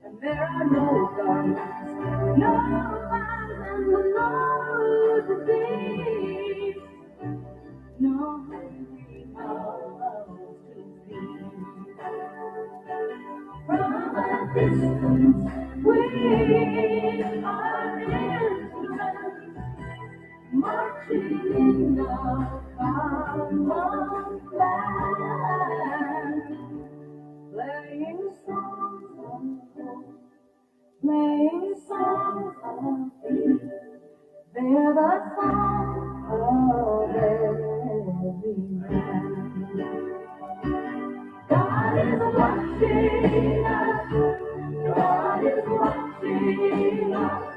And there are no guns, no fires, and no disease, no house to see. From a distance, we are instruments marching in the common plan, playing songs of hope, playing songs of peace. They're the songs of every man. God is watching us. God is watching us.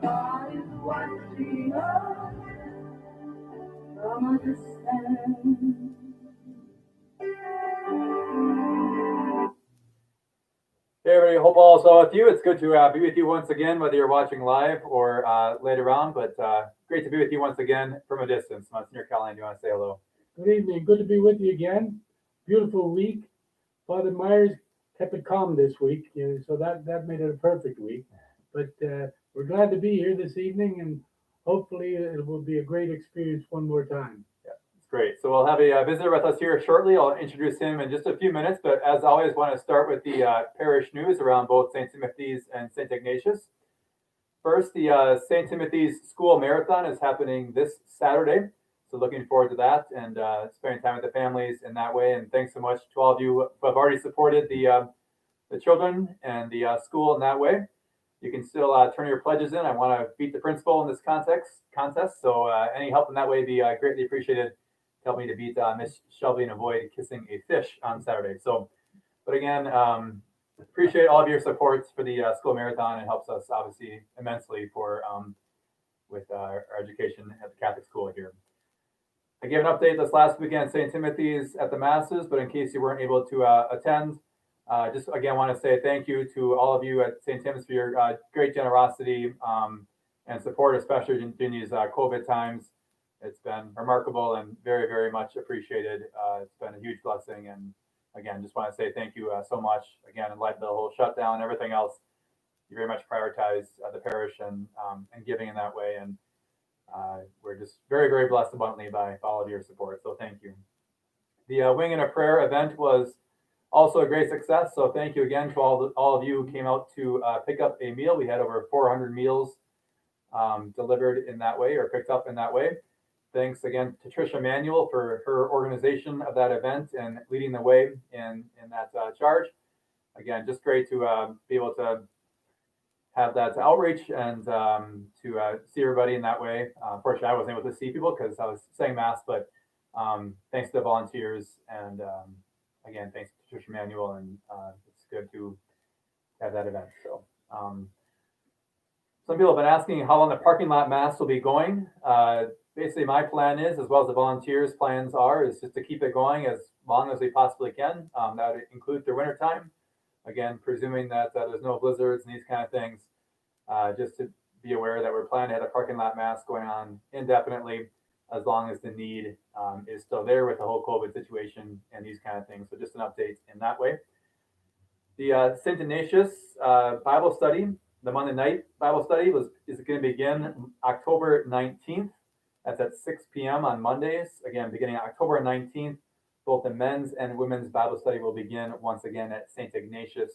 God is watching us from a distance. Hey everybody, hope all is well with you. It's good to be with you once again, whether you're watching live or later on, but great to be with you once again from a distance. Monsignor Callaghan, do you want to say hello? Good evening. Good to be with you again. Beautiful week. Father Myers kept it calm this week, so that made it a perfect week. But we're glad to be here this evening, and hopefully it will be a great experience one more time. Great. So we'll have a visitor with us here shortly. I'll introduce him in just a few minutes, but as always, want to start with the parish news around both St. Timothy's and St. Ignatius. First, the St. Timothy's School Marathon is happening this Saturday, so looking forward to that and spending time with the families in that way. And thanks so much to all of you who have already supported the children and the school in that way. You can still turn your pledges in. I want to beat the principal in this contest, so any help in that way would be greatly appreciated. Help me to beat Miss Shelby and avoid kissing a fish on Saturday. So, but again, appreciate all of your support for the school marathon. It helps us obviously immensely for with our education at the Catholic school here. I gave an update this last weekend at St. Timothy's at the Masses, but in case you weren't able to attend, just again want to say thank you to all of you at St. Tim's for your great generosity and support, especially during these COVID times. It's been remarkable and very, very much appreciated. It's been a huge blessing. And again, just want to say thank you so much. Again, in light of the whole shutdown and everything else, you very much prioritize the parish and giving in that way. And we're just very, very blessed abundantly by all of your support. So thank you. The Wing and a Prayer event was also a great success. So thank you again to all of you who came out to pick up a meal. We had over 400 meals delivered in that way or picked up in that way. Thanks again to Tricia Manuel for her organization of that event and leading the way in that charge. Again, just great to be able to have that outreach and to see everybody in that way. Unfortunately, I wasn't able to see people because I was saying mass, but thanks to the volunteers and again, thanks to Tricia Manuel, and it's good to have that event. So some people have been asking how long the parking lot mass will be going. Basically, my plan is, as well as the volunteers' plans are, is just to keep it going as long as we possibly can. That would include through winter time. Again, presuming that there's no blizzards and these kind of things, just to be aware that we're planning to have a parking lot mass going on indefinitely, as long as the need is still there with the whole COVID situation and these kind of things. So just an update in that way. The St. Ignatius Bible study, the Monday night Bible study is going to begin October 19th. That's at 6 p.m. on Mondays. Again, beginning October 19th, both the men's and women's Bible study will begin once again at St. Ignatius,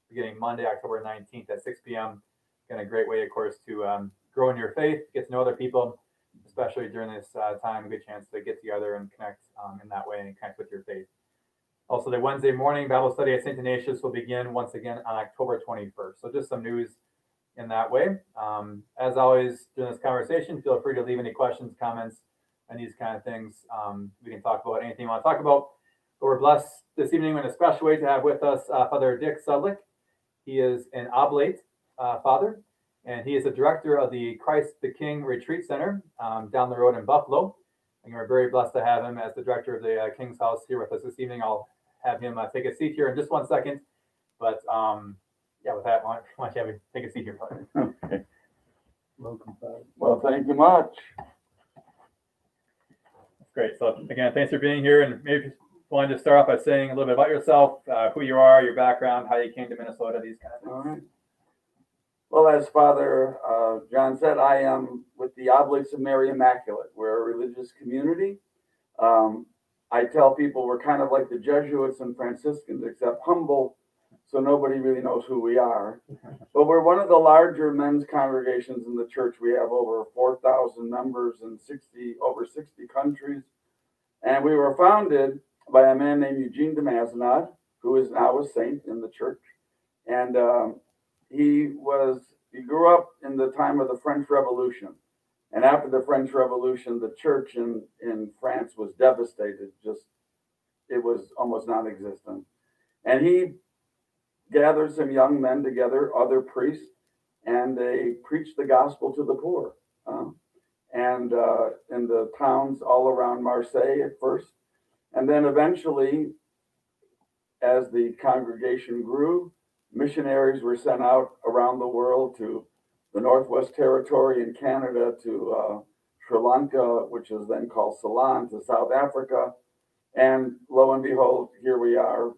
beginning Monday, October 19th at 6 p.m. Again, a great way, of course, to grow in your faith, get to know other people, especially during this time, a good chance to get together and connect in that way and connect with your faith. Also, the Wednesday morning Bible study at St. Ignatius will begin once again on October 21st. So just some news in that way. As always, during this conversation, feel free to leave any questions, comments, and these kind of things. We can talk about anything you want to talk about. But we're blessed this evening in a special way to have with us Father Dick Sudlik. He is an oblate father, and he is the director of the Christ the King Retreat Center down the road in Buffalo. And we're very blessed to have him as the director of the King's House here with us this evening. I'll have him take a seat here in just 1 second. But yeah, with that, why don't you have him take a seat here, Father? Okay. Welcome, Father. Well, thank you much. Great. So again, thanks for being here, and maybe you wanted to start off by saying a little bit about yourself, who you are, your background, how you came to Minnesota, these kind of things. All right. Well, as Father John said, I am with the Oblates of Mary Immaculate. We're a religious community. I tell people we're kind of like the Jesuits and Franciscans, except humble, so nobody really knows who we are. But we're one of the larger men's congregations in the church. We have over 4,000 members in over 60 countries. And we were founded by a man named Eugene de Mazenod, who is now a saint in the church. And he grew up in the time of the French Revolution. And after the French Revolution, the church in France was devastated. It was almost non-existent. And he gathered some young men together, other priests, and they preached the gospel to the poor. And in the towns all around Marseille at first. And then eventually, as the congregation grew, missionaries were sent out around the world to the Northwest Territory in Canada, to Sri Lanka, which is then called Ceylon, to South Africa. And lo and behold, here we are,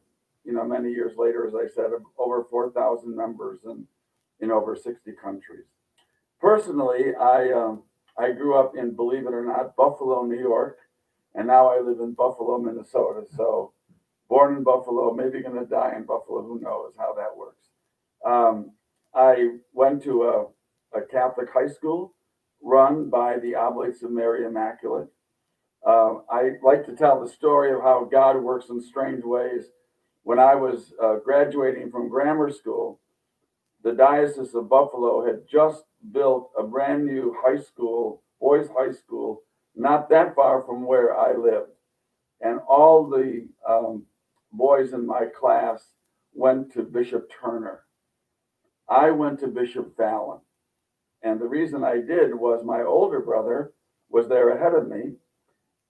many years later, as I said, over 4,000 members in over 60 countries. Personally, I grew up in, believe it or not, Buffalo, New York, and now I live in Buffalo, Minnesota. So born in Buffalo, maybe going to die in Buffalo, who knows how that works. I went to a Catholic high school run by the Oblates of Mary Immaculate. I like to tell the story of how God works in strange ways. When I was graduating from grammar school, the Diocese of Buffalo had just built a brand new high school, boys' high school, not that far from where I lived. And all the boys in my class went to Bishop Turner. I went to Bishop Fallon. And the reason I did was my older brother was there ahead of me,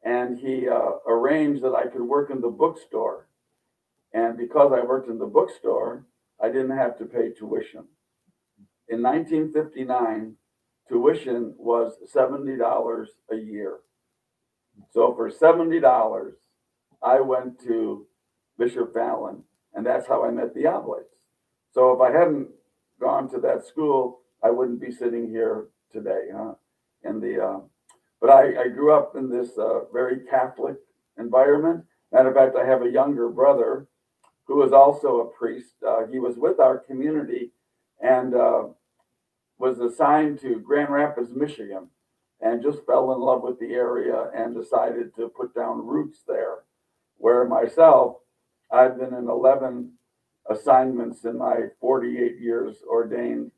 and he arranged that I could work in the bookstore. And because I worked in the bookstore, I didn't have to pay tuition. In 1959, tuition was $70 a year. So for $70, I went to Bishop Fallon, and that's how I met the Oblates. So if I hadn't gone to that school, I wouldn't be sitting here today. But I grew up in this very Catholic environment. Matter of fact, I have a younger brother who was also a priest. He was with our community and was assigned to Grand Rapids, Michigan, and just fell in love with the area and decided to put down roots there. Where myself, I've been in 11 assignments in my 48 years ordained.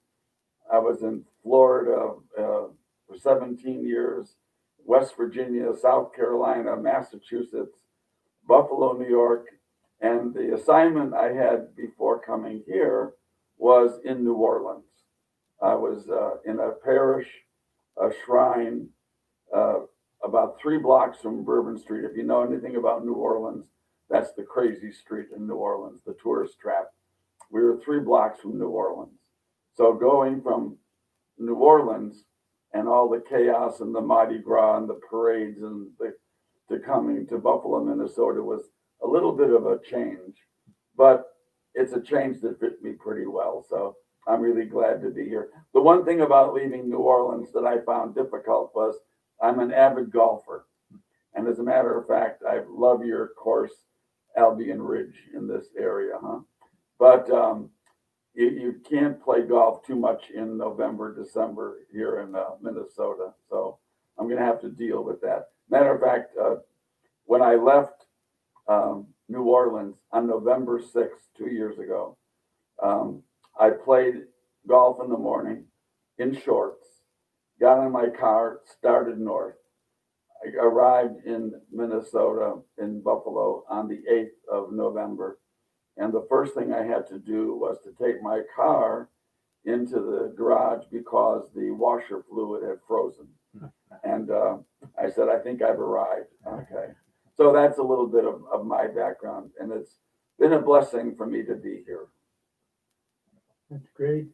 I was in Florida for 17 years, West Virginia, South Carolina, Massachusetts, Buffalo, New York. And the assignment I had before coming here was in New Orleans. I was in a parish, a shrine, about 3 blocks from Bourbon Street. If you know anything about New Orleans, that's the crazy street in New Orleans, the tourist trap. We were 3 blocks from New Orleans. So going from New Orleans and all the chaos and the Mardi Gras and the parades to coming to Buffalo, Minnesota was a little bit of a change, but it's a change that fit me pretty well. So I'm really glad to be here. The one thing about leaving New Orleans that I found difficult was I'm an avid golfer. And as a matter of fact, I love your course, Albion Ridge, in this area, But you can't play golf too much in November, December here in Minnesota. So I'm going to have to deal with that. Matter of fact, when I left New Orleans on November 6th, 2 years ago, I played golf in the morning in shorts, got in my car, started north. I arrived in Minnesota, in Buffalo, on the 8th of November. And the first thing I had to do was to take my car into the garage because the washer fluid had frozen. And I said, I think I've arrived. Okay. So that's a little bit of my background. And it's been a blessing for me to be here. That's great.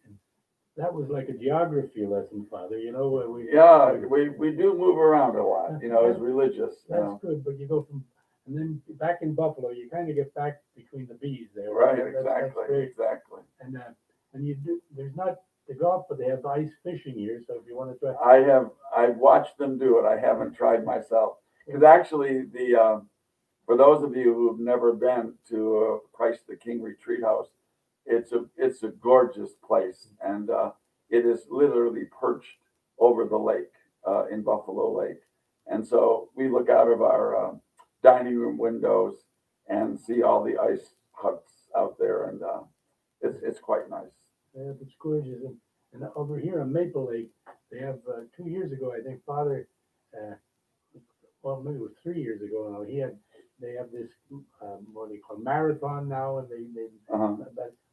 That was like a geography lesson, Father. Where Yeah, we do move around a lot, as religious. That's good, but you go from, and then back in Buffalo, you kind of get back between the bees there. Right, That's exactly, great. exactly. And you do. There's not the golf, but they have ice fishing here. So if you want to try, I've watched them do it. I haven't tried myself. Because actually, for those of you who've never been to Christ the King Retreat House, it's a gorgeous place, and it is literally perched over the lake in Buffalo Lake. And so we look out of our dining room windows and see all the ice huts out there, and it's quite nice. it's gorgeous. And over here on Maple Lake, they have 2 years ago, I think, Father. Uh, well, maybe it was 3 years ago now. They have this what do you call marathon now, and they Uh-huh.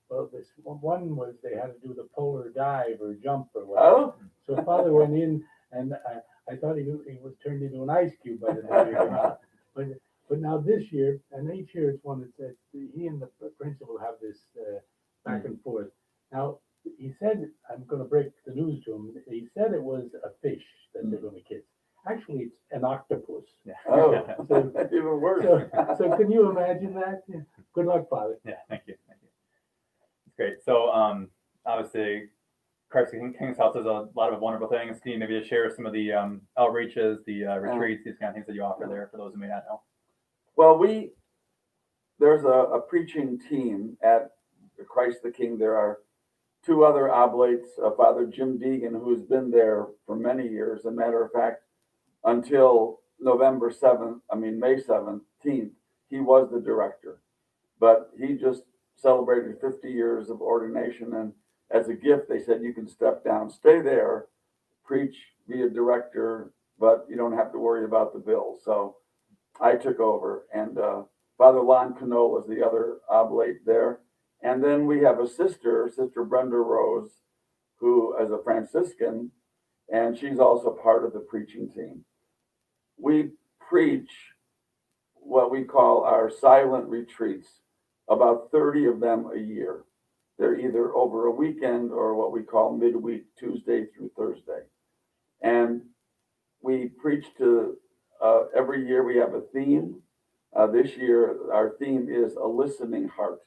well, this one was they had to do the polar dive or jump or whatever. Oh, So Father went in, and I thought he was turned into an ice cube by the time he came out. But now this year, and each year it's one that he and the principal have this back and forth. Now he said, I'm going to break the news to him. He said it was a fish that they're going to kiss. Actually, it's an octopus. oh, So, even worse. so can you imagine that? Yeah. Good luck, Father. Yeah, thank you. It's great. So obviously, Christ the King's House does a lot of wonderful things. Can you maybe just share some of the outreaches, the retreats, these kind of things that you offer there for those who may not know? Well, there's a preaching team at Christ the King. There are two other oblates, Father Jim Deegan, who's been there for many years. As a matter of fact, until May 17th, he was the director. But he just celebrated 50 years of ordination, and as a gift, they said, you can step down, stay there, preach, be a director, but you don't have to worry about the bills. So I took over, and Father Lon Canola is the other oblate there. And then we have a Sister Brenda Rose, who is a Franciscan, and she's also part of the preaching team. We preach what we call our silent retreats, about 30 of them a year. They're either over a weekend or what we call midweek, Tuesday through Thursday. And we preach to, every year we have a theme. This year, our theme is a listening heart.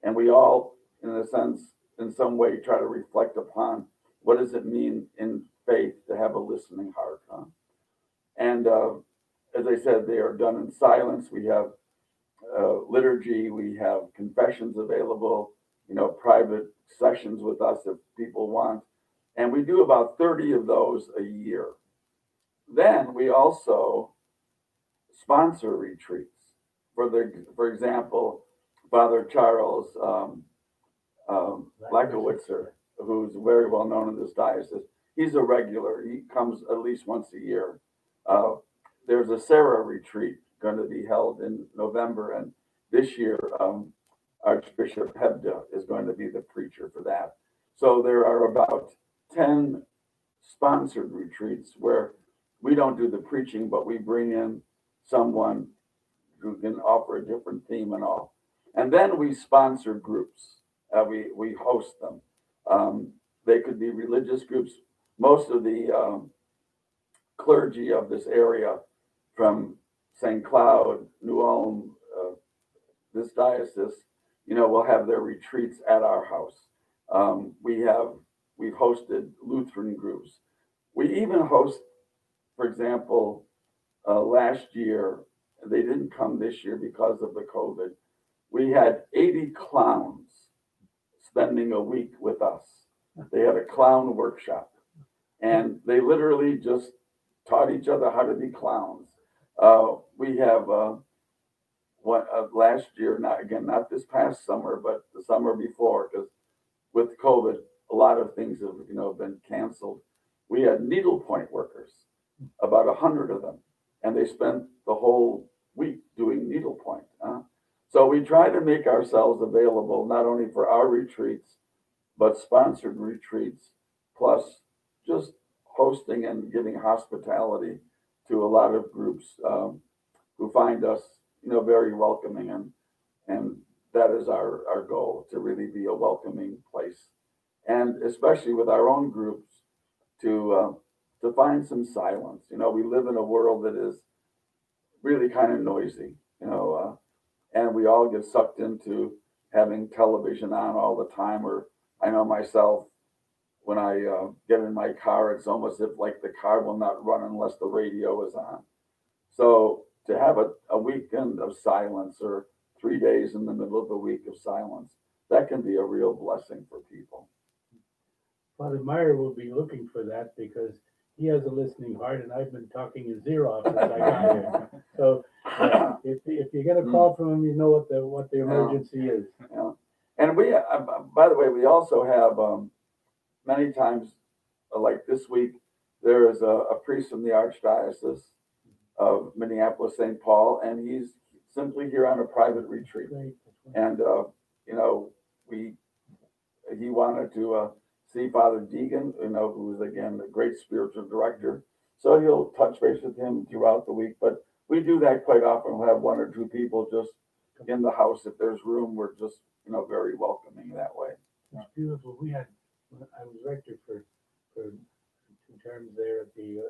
And we all, in a sense, in some way, try to reflect upon what does it mean in faith to have a listening heart. And as I said, they are done in silence. We have liturgy, we have confessions available, private sessions with us if people want. And we do about 30 of those a year. Then we also sponsor retreats. For example, Father Charles Lakowitzer, who's very well known in this diocese, he's a regular. He comes at least once a year. There's a Sarah retreat going to be held in November, and this year Archbishop Hebda is going to be the preacher for that. So there are about 10 sponsored retreats where we don't do the preaching, but we bring in someone who can offer a different theme and all. And then we sponsor groups. We host them. They could be religious groups. Most of the clergy of this area from St. Cloud, New Ulm, this diocese, will have their retreats at our house. We've hosted Lutheran groups. We even host, for example, last year, they didn't come this year because of the COVID. We had 80 clowns spending a week with us. They had a clown workshop, and they literally just taught each other how to be clowns. We have last year, not this past summer, but the summer before, because with COVID, a lot of things have been canceled. We had needlepoint workers, about 100 of them, and they spent the whole week doing needlepoint. So we try to make ourselves available not only for our retreats, but sponsored retreats, plus just hosting and giving hospitality to a lot of groups who find us, very welcoming, and that is our goal, to really be a welcoming place. and especially with our own groups, to find some silence. We live in a world that is really kind of noisy, and we all get sucked into having television on all the time. Or I know myself, when I get in my car, it's almost if like the car will not run unless the radio is on. So to have a weekend of silence, or 3 days in the middle of the week of silence, that can be a real blessing for people. Father Meyer will be looking for that because he has a listening heart, and I've been talking his ear off since I got here. So if you get a call from him, you know what the emergency is. Yeah. And we, by the way, we also have many times, like this week, there is a priest from the Archdiocese of Minneapolis, St. Paul, and he's simply here on a private retreat. Right. And he wanted to see Father Deegan, who is again a great spiritual director. So he'll touch base with him throughout the week. But we do that quite often. We'll have 1 or 2 people just in the house. If there's room, we're just very welcoming that way. It's beautiful. I was rector for 2 terms there at the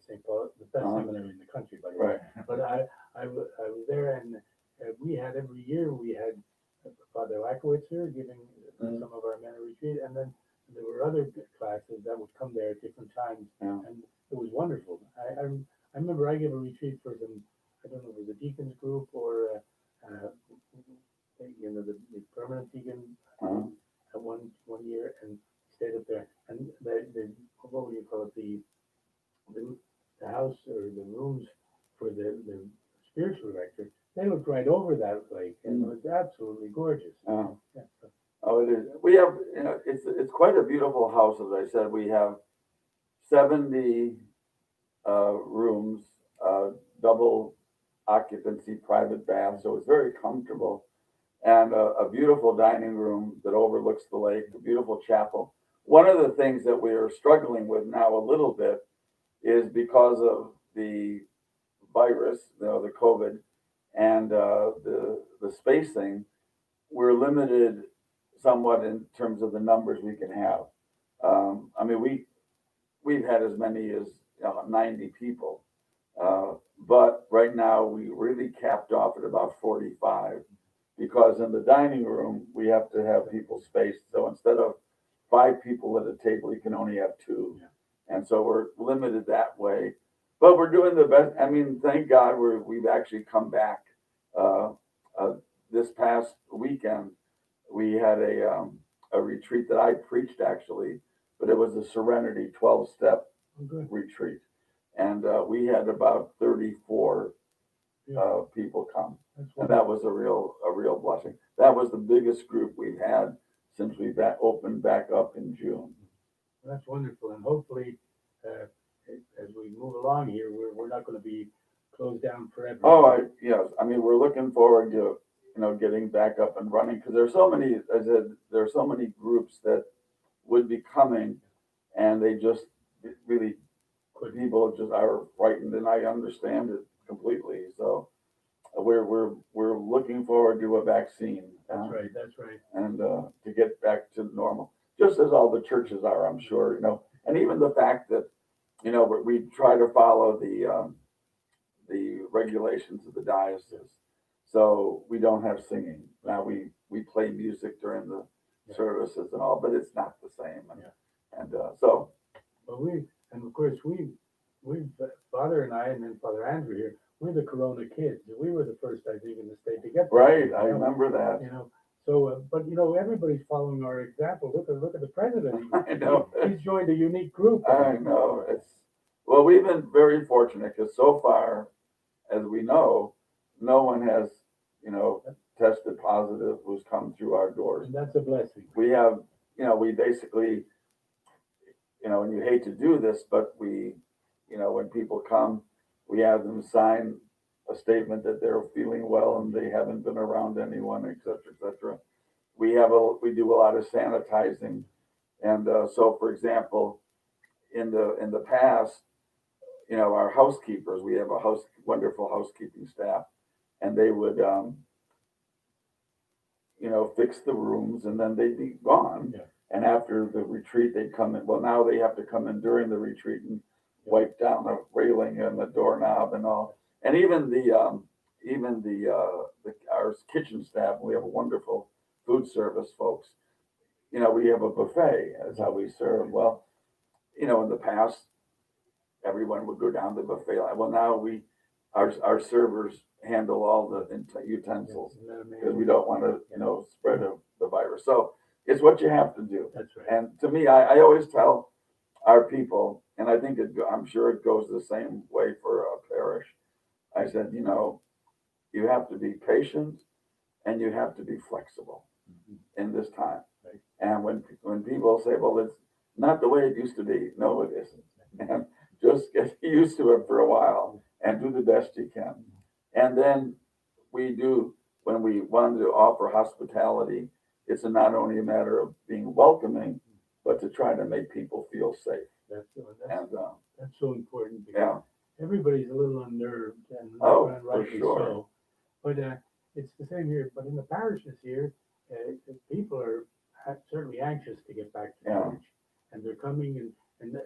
St. Paul, the best seminary in the country, by the way. Right. But I was there, and we had every year Father Lakowitz here giving some of our men a retreat, and then there were other classes that would come there at different times, and it was wonderful. I remember I gave a retreat for some, I don't know if it was a deacons group or the permanent deacon at one year, and stayed up there, and the what would you call it, the house or the rooms for the spiritual director, they looked right over that lake, and it was absolutely gorgeous. Oh, it is. We have, it's quite a beautiful house. As I said, we have 70 rooms, double occupancy, private bath, so it's very comfortable, and a beautiful dining room that overlooks the lake, a beautiful chapel. One of the things that we are struggling with now a little bit is because of the virus, the COVID, and the spacing, we're limited somewhat in terms of the numbers we can have. We've had as many as 90 people, but right now we really capped off at about 45, because in the dining room we have to have people spaced. So instead of 5 people at a table, you can only have 2, and so we're limited that way. But we're doing the best. Thank God we've actually come back. This past weekend, we had a retreat that I preached, actually, but it was a Serenity 12-step retreat, and we had about 34 people come, and that was a real blessing. That was the biggest group we've had since we opened back up in June. That's wonderful, and hopefully, as we move along here, we're not going to be closed down forever. Oh, yes. We're looking forward to getting back up and running, because there's so many. As I said, there are so many groups that would be coming, and they just really, people just are frightened, and I understand it completely. So we're looking forward to a vaccine. That's right. And to get back to normal, just as all the churches are, I'm sure. And even the fact that we try to follow the regulations of the diocese. So we don't have singing. Now we play music during the services and all, but it's not the same. So. But of course we Father and I, and then Father Andrew here, we're the Corona kids. We were the first, I think, in the state to get that. Right, I remember that. So, but everybody's following our example. Look at the president. I know. He's joined a unique group. I know. Well, we've been very fortunate, because so far, as we know, no one has, tested positive who's come through our doors. And that's a blessing. We have, we basically, and you hate to do this, but we, when people come, we have them sign a statement that they're feeling well and they haven't been around anyone, et cetera, et cetera. We do a lot of sanitizing, and so, for example, in the past, our housekeepers, we have a wonderful housekeeping staff, and they would fix the rooms, and then they'd be gone. And after the retreat, they'd come in. Well, now they have to come in during the retreat and wipe down the railing and the doorknob and all. And even our kitchen staff, we have a wonderful food service folks. You know, we have a buffet. That's how we serve. Well, you know, in the past, everyone would go down the buffet line. Well, now our servers handle all the utensils because we don't want to, you know, spread the virus. So it's what you have to do. That's right. And to me, I always tell our people, and I think I'm sure it goes the same way for a parish. I said, you know, you have to be patient and you have to be flexible in this time. Right. And when people say, well, it's not the way it used to be. No, it isn't. And just get used to it for a while and do the best you can. And then when we want to offer hospitality, it's not only a matter of being welcoming, but to try to make people feel safe. That's so important because Yeah. everybody's a little unnerved and rightly sure. so. But it's the same here. But in the parishes here, people are certainly anxious to get back to church, and they're coming and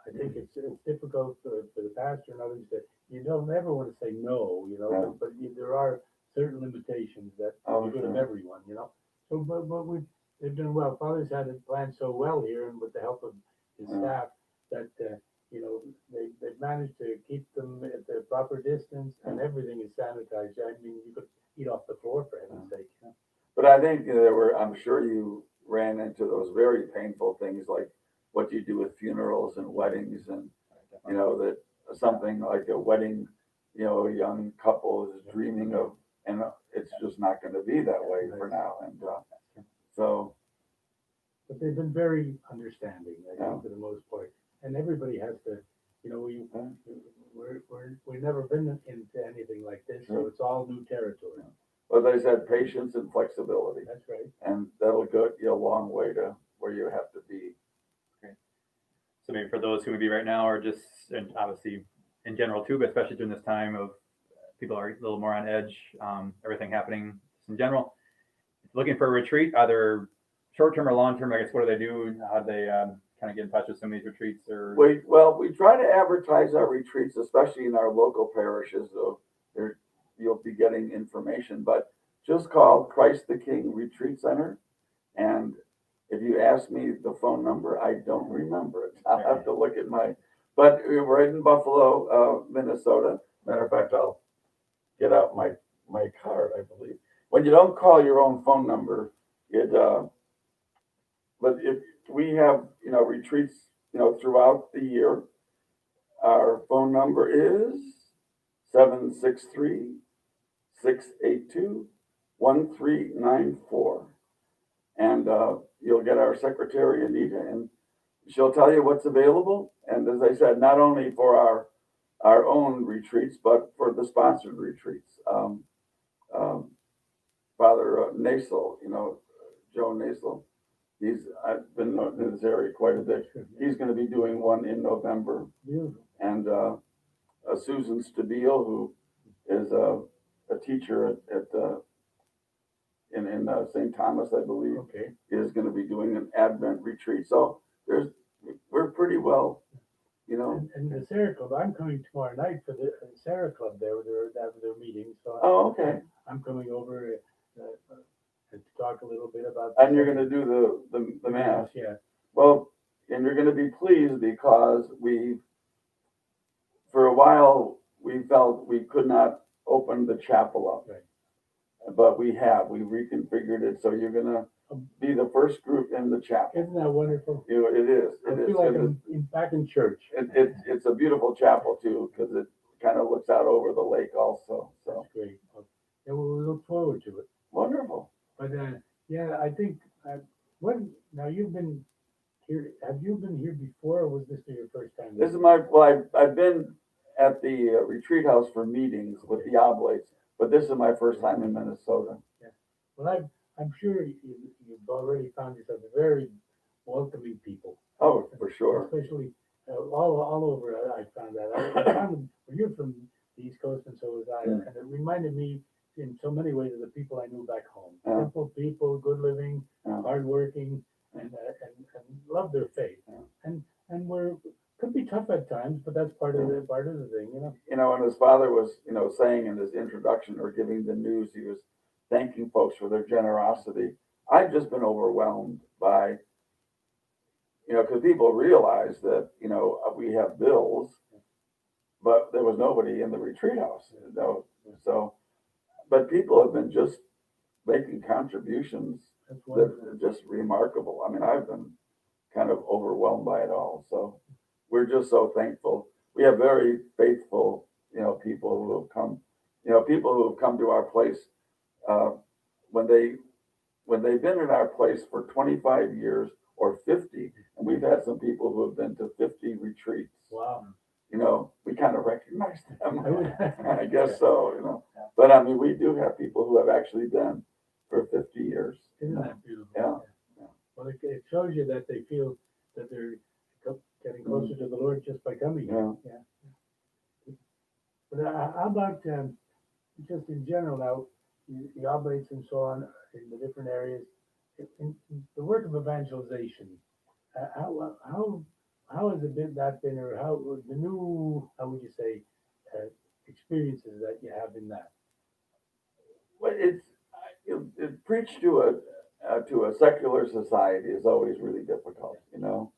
I think it's difficult for the pastor and others that you don't ever want to say no, you know, but there are certain limitations that are good of everyone, you know. So, but they've done well. Father's had it planned so well here, and with the help of his staff, that you know they've managed to keep them at the proper distance, and everything is sanitized. I mean, you could eat off the floor for heaven's sake. But I think I'm sure you ran into those very painful things like what you do with funerals and weddings, and you know that something like a wedding, you know, a young couple is dreaming of, and it's just not going to be that way for now. And so, but they've been very understanding, I think, for the most part. And everybody has to, you know, we've never been into anything like this, so it's all new territory. But they said patience and flexibility. That's right. And that'll get you a long way to where you have to be. So maybe for those who maybe right now are just, and obviously in general too, but especially during this time of people are a little more on edge, everything happening in general, looking for a retreat, either short-term or long-term, I guess, what do they do? How do they kind of get in touch with some of these retreats? Or we try to advertise our retreats, especially in our local parishes. So you'll be getting information, but just call Christ the King Retreat Center. And if you ask me the phone number, I don't remember it. I'll have to look at but we're in Buffalo, Minnesota. Matter of fact, I'll get out my card, I believe. When you don't call your own phone number, but if we have, you know, retreats, you know, throughout the year, our phone number is 763-682-1394. And you'll get our secretary, Anita, and she'll tell you what's available. And as I said, not only for our own retreats, but for the sponsored retreats. Father Nasel, you know, Joe Nasel, I've been in this area quite a bit. He's going to be doing one in November. And Susan Stabile, who is a teacher in St. Thomas, I believe, is going to be doing an Advent retreat. So we're pretty well, you know. And the Sarah Club, I'm coming tomorrow night for the Sarah Club there. They're having their meeting. So I'm coming over to talk a little bit about. And you're going to do the mass. Yeah. Well, and you're going to be pleased because for a while we felt we could not open the chapel up. Right. But we reconfigured it, so you're gonna be the first group in the chapel. Isn't that wonderful? You know, it is. I feel like I'm back in church. It's a beautiful chapel too, because it kind of looks out over the lake also. So that's great. Yeah, we look forward to it. Wonderful. But yeah, I think now you've been here. Have you been here before, or was this your first time? This is I've been at the retreat house for meetings with the Oblates. But this is my first time in Minnesota. Yeah. Well, I'm sure you've already found yourself very welcoming people. Oh, for sure. Especially all over. I found that. I found you're from the East Coast, and so was I. And it reminded me in so many ways of the people I knew back home. Simple people, good living, hardworking. times, but that's part of the thing, you know. You know, and his father was, you know, saying in his introduction or giving the news, he was thanking folks for their generosity. I've just been overwhelmed by, you know, because people realize that, you know, we have bills, but there was nobody in the retreat house, you know. So, but people have been just making contributions That's that wonderful. are just remarkable. I mean, I've been kind of overwhelmed by it all. So we're just so thankful. We have very faithful, you know, people who have come, you know, people who have come to our place uh, when they've been in our place for 25 years or 50, and we've had some people who have been to 50 retreats. Wow. You know, we kind of recognize them. I would- I guess so, you know. But I mean, we do have people who have actually been for 50 years. Isn't that beautiful? Yeah. Well, it shows you that they feel that they're getting closer to the Lord just by coming here. Yeah. But how about just in general now, the oblates and so on in the different areas, in the work of evangelization, how has it been or how the new, how would you say, experiences that you have in that? Well, it preach to a secular society is always really difficult, you know.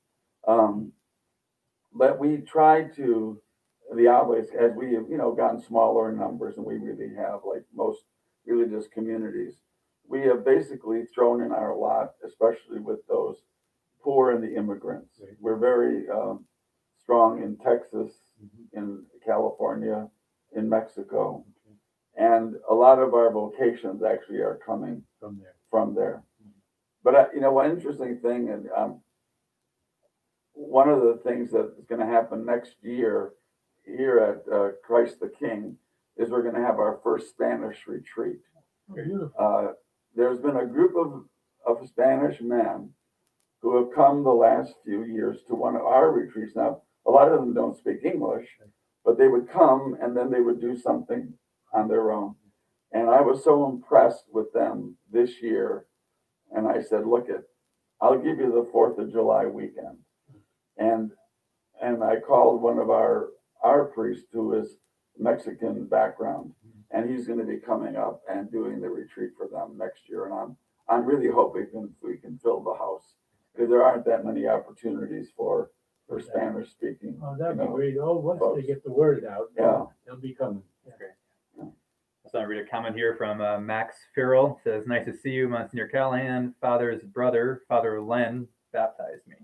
But we try to the oblates as we have, you know, gotten smaller in numbers, and we really have, like most religious communities, we have basically thrown in our lot, especially with those poor and the immigrants. Right. We're very strong in Texas, in California, in Mexico, and a lot of our vocations actually are coming From there. But you know, one interesting thing, and one of the things that is going to happen next year here at Christ the King is we're going to have our first Spanish retreat. Beautiful. There's been a group of Spanish men who have come the last few years to one of our retreats. Now, a lot of them don't speak English, but they would come and then they would do something on their own. And I was so impressed with them this year. And I said, look I'll give you the 4th of July weekend. And I called one of our priests who is Mexican background, and he's going to be coming up and doing the retreat for them next year. And I'm really hoping we can fill the house, because there aren't that many opportunities for Spanish speaking. Oh, that'd be great. Oh, once they get the word out, they'll be coming. Great. So I read a comment here from Max Farrell. Says, "Nice to see you, Monsignor Callaghan. Father's brother, Father Len, baptized me."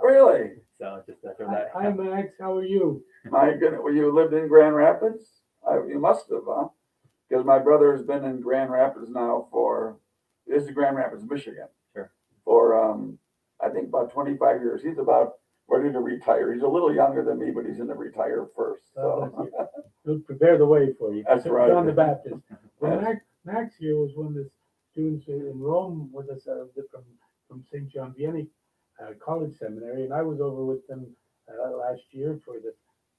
Really? So just after that. Hi, Max. How are you? My goodness, well, you lived in Grand Rapids? You must have, huh? Because my brother has been in Grand Rapids now this is Grand Rapids, Michigan. Sure. For I think about 25 years. He's about ready to retire. He's a little younger than me, but he's going to retire first. So. We'll prepare the way for you. That's right. John the Baptist. Well, Max here was one of the students in Rome with us from St. John Vianney College Seminary, and I was over with them last year for the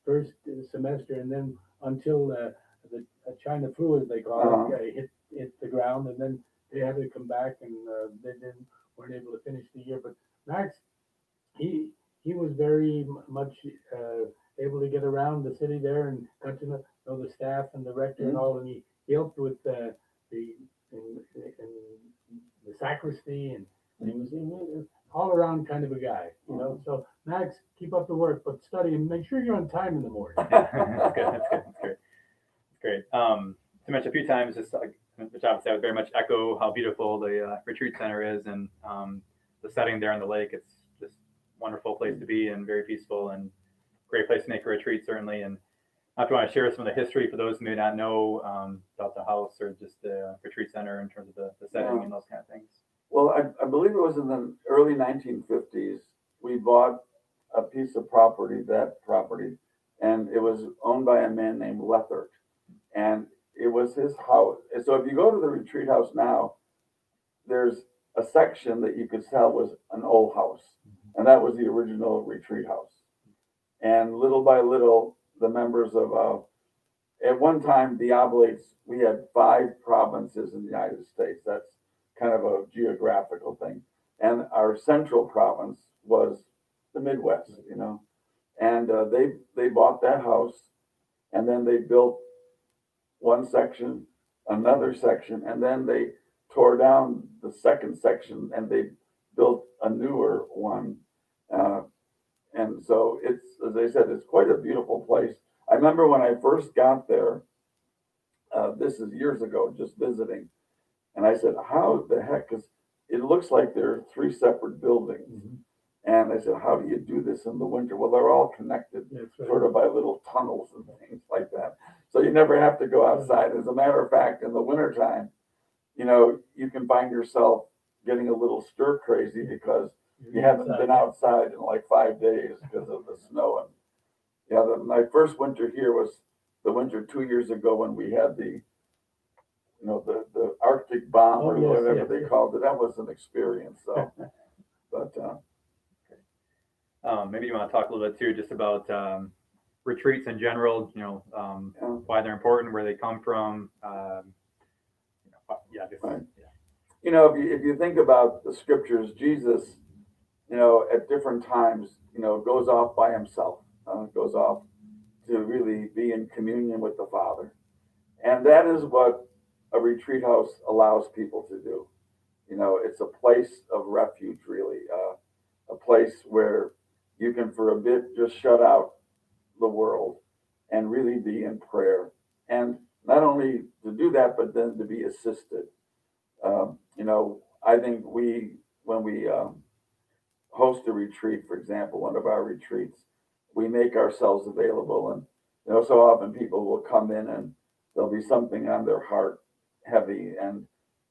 first semester, and then until the China flu, as they call it, hit the ground, and then they had to come back, and they weren't able to finish the year. But Max, he was very much able to get around the city there and got to know the staff and the rector and all, and he helped with the sacristy, and he was all around kind of a guy, you know. So Max, keep up the work, but study and make sure you're on time in the morning. That's good. That's great. To mention a few times, just like which obviously I would very much echo how beautiful the retreat center is, and the setting there on the lake. It's just a wonderful place to be, and very peaceful, and great place to make a retreat, certainly. And if you want to share some of the history for those who may not know about the house or just the retreat center in terms of the setting and those kind of things. Well, I believe it was in the early 1950s. We bought a piece of property, and it was owned by a man named Lethert. And it was his house. And so if you go to the retreat house now, there's a section that you could tell was an old house. And that was the original retreat house. And little by little, the members of, at one time, the Oblates, we had 5 provinces in the United States. That's kind of a geographical thing. And our central province was the Midwest, you know. And they bought that house, and then they built one section, another section, and then they tore down the second section and they built a newer one. Uh, and so it's, as I said, it's quite a beautiful place. I remember when I first got there, this is years ago, just visiting, and I said, how the heck, because it looks like there are three separate buildings. Mhm. And I said, how do you do this in the winter? Well, they're all connected That's right. sort of by little tunnels and things like that. So you never have to go outside. As a matter of fact, in the wintertime, you can find yourself getting a little stir crazy because you haven't been outside in like 5 days because of the snow. And yeah, my first winter here was the winter 2 years ago when we had the Arctic bomb or whatever they called it. That was an experience. So, but maybe you want to talk a little bit too, just about retreats in general. Why they're important, where they come from. Right. If you think about the scriptures, Jesus, at different times, goes off by himself, goes off to really be in communion with the Father. And that is what a retreat house allows people to do. It's a place of refuge, really, a place where you can, for a bit, just shut out the world and really be in prayer. And not only to do that, but then to be assisted. I think when we host a retreat, for example, one of our retreats, we make ourselves available. And, so often people will come in and there'll be something on their heart heavy, and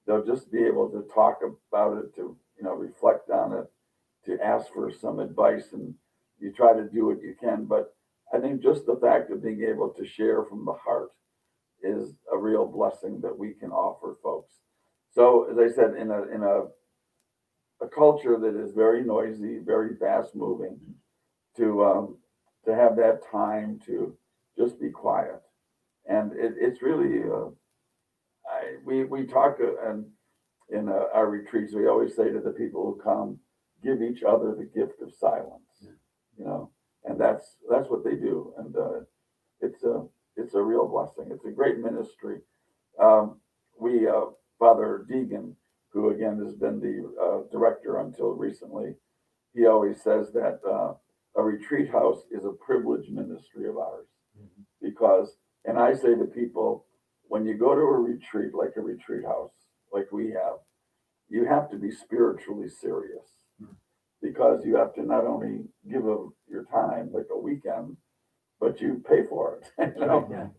they'll just be able to talk about it, to, reflect on it, to ask for some advice, and you try to do what you can. But I think just the fact of being able to share from the heart is a real blessing that we can offer folks. So, as I said, in a culture that is very noisy, very fast moving, to have that time to just be quiet, and it's really we talk and in our retreats we always say to the people who come, give each other the gift of silence, and that's what they do, and it's a real blessing. It's a great ministry. We Father Deegan, who again has been the director until recently, he always says that a retreat house is a privileged ministry of ours, because, and I say to people, when you go to a retreat, like a retreat house, like we have, you have to be spiritually serious, because you have to not only give of your time, like a weekend, but you pay for it.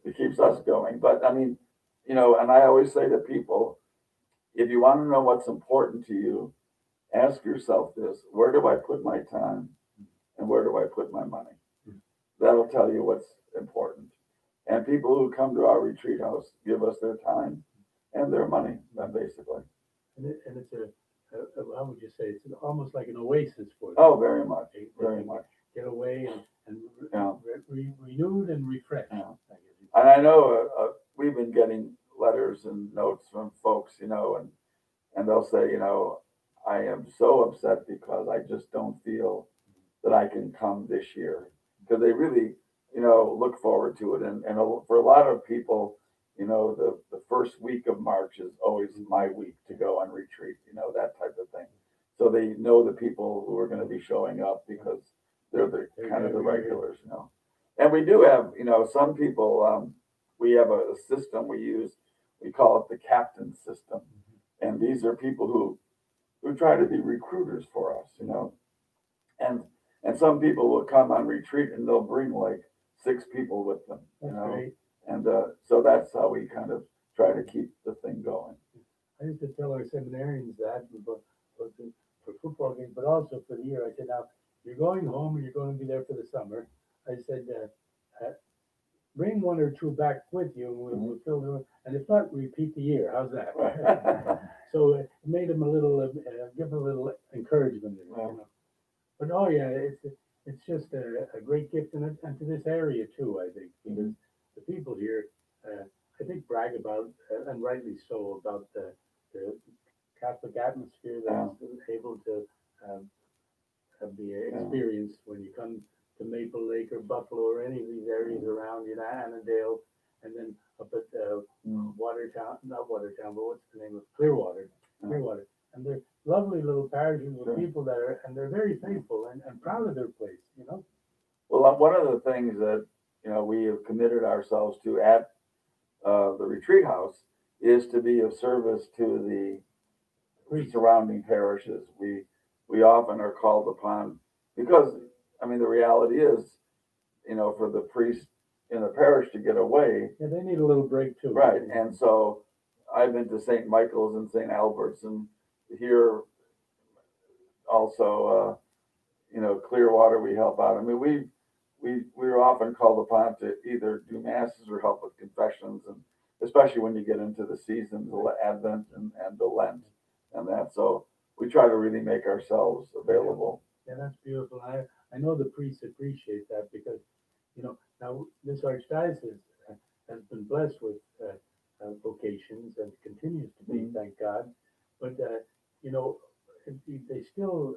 It keeps us going. But I mean, and I always say to people, if you want to know what's important to you, ask yourself this: where do I put my time, and where do I put my money? That'll tell you what's important. And people who come to our retreat house give us their time and their money, basically. And it's how would you say, it's almost like an oasis for them. Oh, very much, very much. Get away and renewed and refreshed. Yeah. And I know we've been getting letters and notes from folks, and they'll say, I am so upset because I just don't feel that I can come this year, because they really, look forward to it. And for a lot of people, the first week of March is always my week to go on retreat, that type of thing. So they know the people who are going to be showing up because they're the kind of the regulars, And we do have, some people, we have a system we use, we call it the captain system. And these are people who try to be recruiters for us, and some people will come on retreat and they'll bring like 6 people with them, Great. And so that's how we kind of try to keep the thing going. I used to tell our seminarians that for football games, but also for the year. I said, now you're going home and you're going to be there for the summer. I said, bring 1 or 2 back with you, and we'll fill the, and if not, repeat the year. How's that? Right. So it made them a little, give them a little encouragement. But it's just a great gift, and to this area too, I think, because the people here, I think, brag about, and rightly so, about the Catholic atmosphere that's able to be experienced when you come to to Maple Lake or Buffalo or any of these areas around, Annandale, and then up at Watertown, not Watertown, but what's the name of Clearwater, and they're lovely little parishes with people that are, and they're very faithful and proud of their place, Well, one of the things that we have committed ourselves to at the retreat house is to be of service to the surrounding parishes. We often are called upon because, I mean, the reality is, for the priest in the parish to get away. Yeah, they need a little break too. Right, and so I've been to St. Michael's and St. Albert's, and here also, Clearwater we help out. I mean, we're often called upon to either do masses or help with confessions, and especially when you get into the seasons, the Advent and the Lent and that. So we try to really make ourselves available. Yeah, that's beautiful. I know the priests appreciate that because, now this archdiocese has been blessed with vocations and continues to be, thank God. But, they still,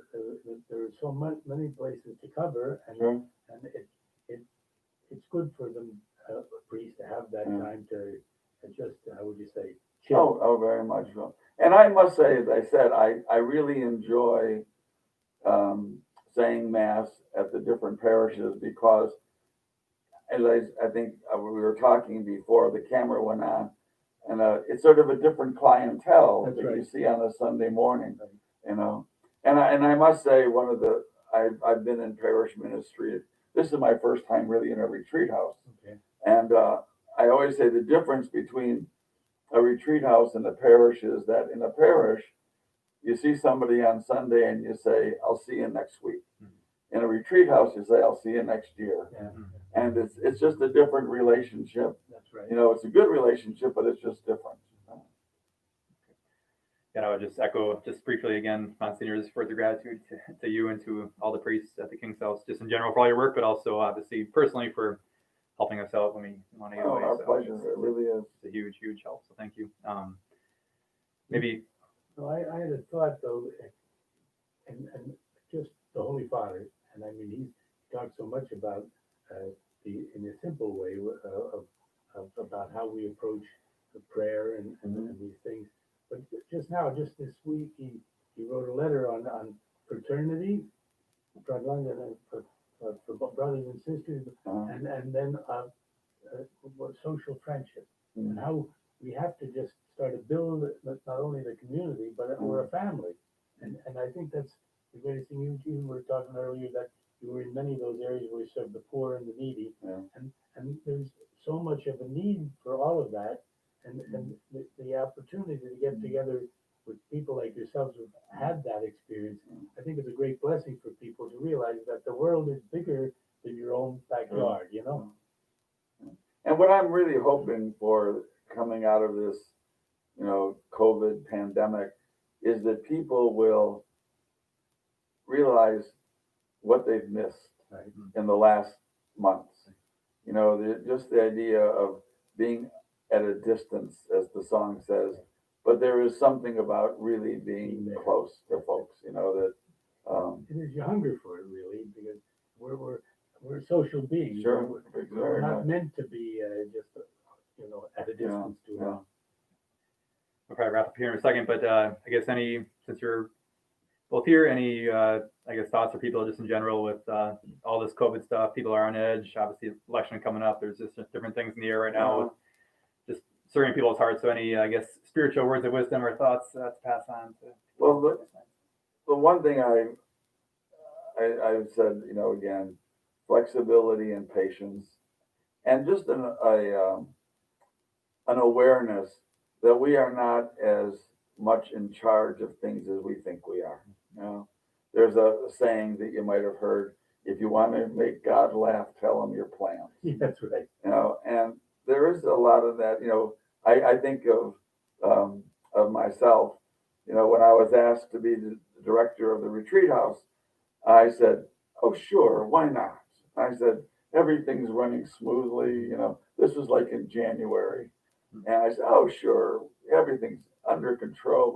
there are so many places to cover, and it's good for them, priests, to have that time to just, how would you say, chill. Oh, very much so. And I must say, as I said, I really enjoy saying Mass at the different parishes because, as I think we were talking before the camera went on, and it's sort of a different clientele That's that right. you see on a Sunday morning, And I must say, I've been in parish ministry. This is my first time really in a retreat house. Okay. And I always say the difference between a retreat house and a parish is that in a parish, you see somebody on Sunday and you say, I'll see you next week. In a retreat house, you say, I'll see you next year. Yeah. And it's just a different relationship. That's right. It's a good relationship, but it's just different. And I would just echo just briefly again, Monsignor's further gratitude to you and to all the priests at the King's House, just in general for all your work, but also obviously personally for helping us out when we want to get away. Our pleasure. It really is. It's a huge, huge help. So thank you. Maybe. No, I had a thought though, and just the Holy Father, and I mean he talks so much about in a simple way about how we approach the prayer and these things. But just this week, he wrote a letter on fraternity, for brothers and sisters, and then social friendship, and how we have to just start to build not only the community, but we're a family. And I think that's the greatest thing. You were talking earlier that you were in many of those areas where you serve the poor and the needy, and there's so much of a need for all of that. And the opportunity to get together with people like yourselves who've had that experience, I think is a great blessing for people to realize that the world is bigger than your own backyard, And what I'm really hoping for coming out of this, COVID pandemic is that people will realize what they've missed in the last months. Just the idea of being at a distance, as the song says, but there is something about really being close to folks, that it is, you hunger for it really, because we're social beings. Sure. We're not meant to be just at a distance too long. We'll probably wrap up here in a second, but I guess since you're both here, any thoughts for people just in general with all this COVID stuff? People are on edge. Obviously, election coming up. There's just different things in the air right now. With just serving people's hearts. So any, spiritual words of wisdom or thoughts to pass on to? Well, the one thing I've said, again, flexibility and patience, and just an awareness that we are not as much in charge of things as we think we are. There's a saying that you might have heard: if you want to make God laugh, tell him your plans. Yeah, that's right. And there is a lot of that. I think of myself. When I was asked to be the director of the retreat house, I said, "Oh, sure, why not?" I said, "Everything's running smoothly." This was like in January, and I said, "Oh, sure, everything's under control.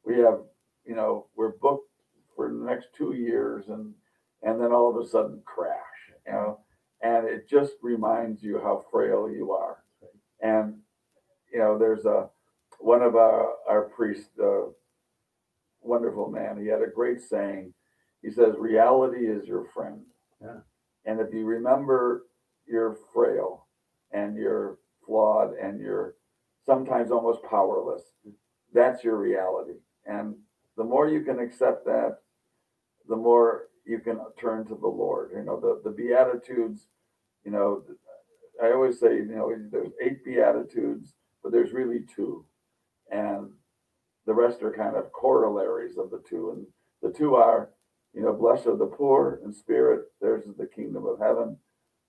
We have, we're booked for the next 2 years," and then all of a sudden crash. you know, and it just reminds you how frail you are. And, you know, there's one of our priests, wonderful man, he had a great saying. He says, reality is your friend. Yeah. And if you remember you're frail and you're flawed and you're sometimes almost powerless, that's your reality. And the more you can accept that, the more you can turn to the Lord. You know, the Beatitudes, you know, I always say, you know, there's 8 Beatitudes, but there's really 2. And the rest are kind of corollaries of the 2. And the 2 are, you know, blessed are the poor in spirit, theirs is the kingdom of heaven.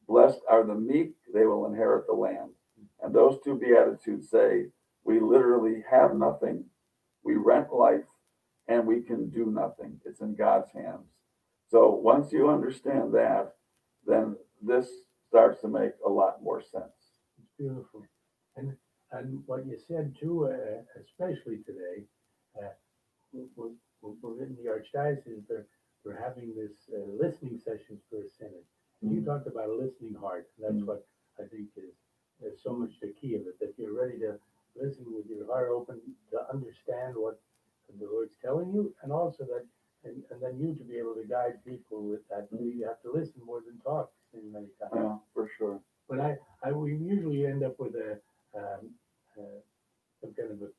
Blessed are the meek, they will inherit the land. And those 2 Beatitudes say, we literally have nothing, we rent life, and we can do nothing. It's in God's hands. So once you understand that, then this starts to make a lot more sense. It's beautiful. And what you said too, especially today, we're in the Archdiocese, we're having this listening sessions for a synod. And you talked about a listening heart. That's what I think is so much the key of it, that you're ready to listen with your heart open to understand what the Lord's telling you, and also that, and then you to be able to guide people with that. You have to listen more than talk many times. Yeah, for sure. But we usually end up with some kind of a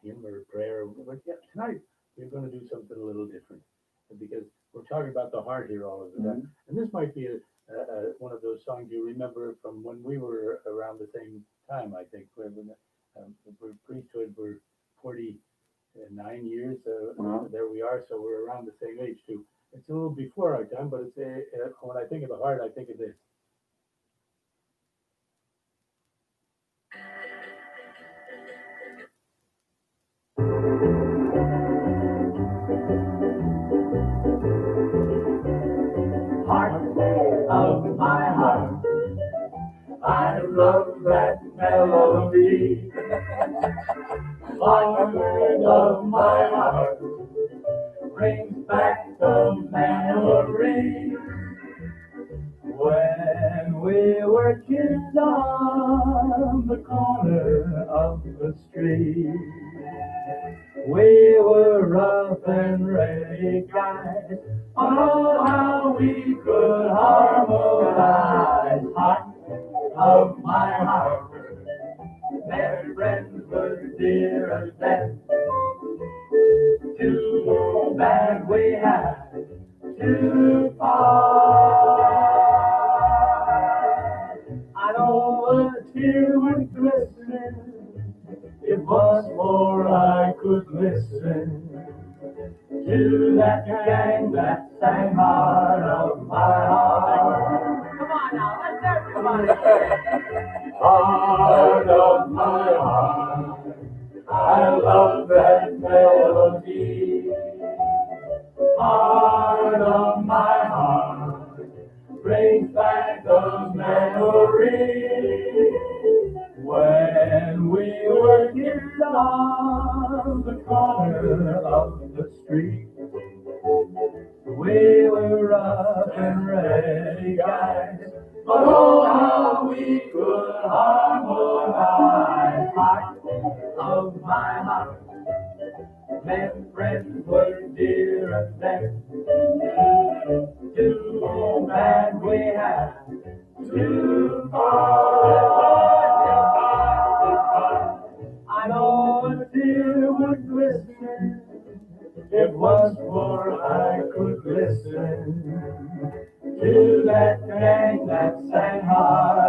hymn or a prayer. But yeah, tonight we're going to do something a little different, because we're talking about the heart here all of the time. And this might be one of those songs you remember from when we were around the same time, I think, when we're priesthood, we're 49 years, there we are, so we're around the same age too. It's a little before our time, but it's when I think of the heart, I think of this. Heart of my heart, I love that melody. Heart of my heart, brings back the memory when we were kids on the corner of the street. We were rough and ready guys. Oh, how we could harmonize. Heart of my heart, their friends were dear as death. Too bad we had to part. I know a tear would glisten if once more I could listen to that gang that sang Heart of my heart. Come on now, let's start. Come on. Heart of my heart, I love that melody. Heart of my heart, brings back the memory when we were kids on the corner of the street. We were rough and ready guys, but oh how we could harmonize. Heart of my heart, men friends were dear and then. Too bad we had to part. I know a tear would glisten if once more I could listen to that gang that sang Heart